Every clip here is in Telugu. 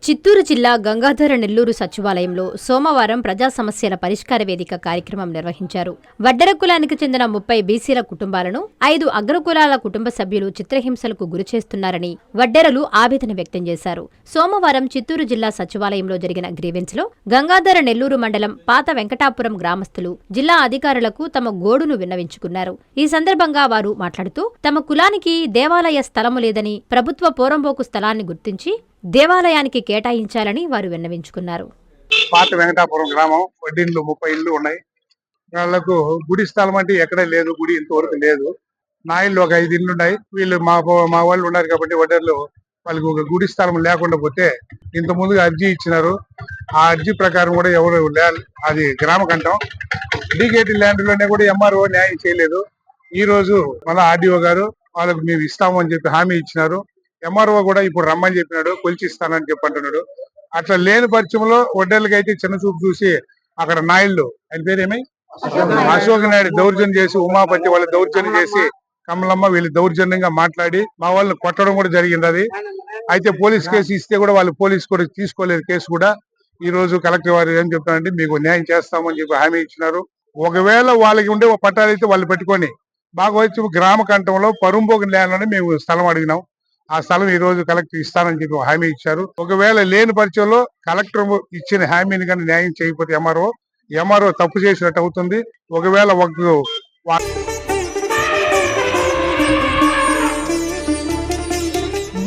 చిత్తూరు జిల్లా గంగాధర నెల్లూరు సచివాలయంలో సోమవారం ప్రజా సమస్యల పరిష్కార వేదిక కార్యక్రమం నిర్వహించారు. వడ్డెర కులానికి చెందిన 30 బీసీల కుటుంబాలను 5 అగ్రకులాల కుటుంబ సభ్యులు చిత్రహింసలకు గురిచేస్తున్నారని వడ్డెరలు ఆవేదన వ్యక్తం చేశారు. సోమవారం చిత్తూరు జిల్లా సచివాలయంలో జరిగిన గ్రీవెన్స్లో గంగాధర నెల్లూరు మండలం పాత వెంకటాపురం గ్రామస్తులు జిల్లా అధికారులకు తమ గోడును విన్నవించుకున్నారు. ఈ సందర్భంగా వారు మాట్లాడుతూ తమ కులానికి దేవాలయ స్థలము లేదని ప్రభుత్వ పోరంబోకు స్థలాన్ని గుర్తించి దేవాలయానికి కేటాయించాలని వారు విన్నవించుకున్నారు. పాత వెంకటాపురం గ్రామం వడ్డీలు 30 ఇళ్ళు ఉన్నాయి. వాళ్ళకు గుడి స్థలం అంటే ఎక్కడే లేదు, గుడి ఇంతవరకు లేదు. నా ఇల్లు ఒక 5 ఇళ్ళు ఉన్నాయి. వీళ్ళు మా వాళ్ళు ఉన్నారు కాబట్టి వడ్డర్లు వాళ్ళకి ఒక గుడి స్థలం లేకుండా పోతే ఇంత ముందుగా అర్జీ ఇచ్చినారు. ఆ అర్జీ ప్రకారం కూడా ఎవరు అది గ్రామ కంఠం డీకేటీ ల్యాండ్ లోనే కూడా ఎంఆర్ఓ న్యాయం చేయలేదు. ఈ రోజు మళ్ళా ఆర్డీఓ గారు వాళ్ళకు మేము ఇస్తాము అని చెప్పి హామీ ఇచ్చినారు. ఎంఆర్ఓ కూడా ఇప్పుడు రమ్మని చెప్పినాడు, కొలిచిస్తానని చెప్పి అంటున్నాడు. అట్లా లేని పరిచయంలో వడ్డేళ్ళకి అయితే చిన్న చూపు చూసి అక్కడ నాయుళ్ళు ఆయన పేరేమై అశోక్ నాయుడు దౌర్జన్యం చేసి ఉమాపతి వాళ్ళు దౌర్జన్యం చేసి కమలమ్మ వీళ్ళు దౌర్జన్యంగా మాట్లాడి మా వాళ్ళని కొట్టడం కూడా జరిగింది. అది అయితే పోలీస్ కేసు ఇస్తే కూడా వాళ్ళు పోలీస్ కూడా తీసుకోలేదు కేసు కూడా. ఈ రోజు కలెక్టర్ వారు ఏం చెప్తారంటే మీకు న్యాయం చేస్తామని చెప్పి హామీ ఇచ్చినారు. ఒకవేళ వాళ్ళకి ఉండే పట్టాలు అయితే వాళ్ళు పెట్టుకొని బాగా వచ్చి గ్రామ కంఠంలో పరుంబోగు ల్యాండ్లోనే మేము స్థలం అడిగినాం. ఆ స్థలం ఈ రోజు కలెక్టర్ ఇస్తానని చెప్పి హామీ ఇచ్చారు. ఒకవేళ లేని పరిచయంలో కలెక్టర్ ఇచ్చిన హామీని కానీ న్యాయం చేయకపోతే ఎంఆర్ఓ తప్పు చేసినట్టు అవుతుంది. ఒకవేళ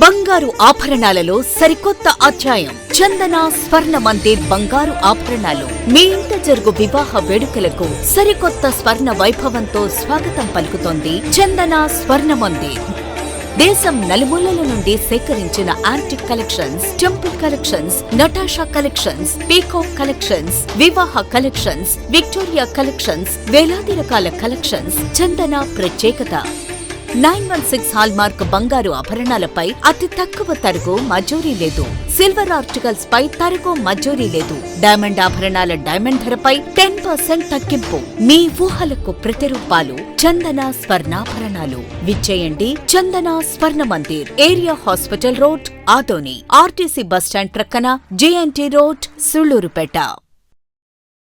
బంగారు ఆభరణాలలో సరికొత్త అధ్యాయం. చందన స్వర్ణ మందిర్ బంగారు ఆభరణాలు. మీ ఇంట జరుగు వివాహ వేడుకలకు సరికొత్త స్వర్ణ వైభవంతో స్వాగతం పలుకుతోంది చందన స్వర్ణ మందిర్. దేశం నలుమూలల నుండి సేకరించిన antique collections, temple collections, Natasha collections, peacock collections, వివాహ కలెక్షన్స్, విక్టోరియా కలెక్షన్స్, వేలాది రకాల కలెక్షన్స్. చందన ప్రత్యేకత 916 హాల్మార్క్ బంగారు ఆభరణాలపై అతి తక్కువ తరుగు మజూరీ లేదు. సిల్వర్ ఆర్టికల్స్ పై తరుగు మజూరీ లేదు. డైమండ్ ఆభరణాల డైమండ్ ధరపై 10% తగ్గింపు. మీ ఊహలకు ప్రతిరూపాలు చందన స్వర్ణాభరణాలు. విచ్చేయండి చందన స్వర్ణ Mandir, area hospital road, Adoni, RTC bus stand ప్రక్కన, జేఎన్టీ రోడ్, సుళ్లూరుపేట.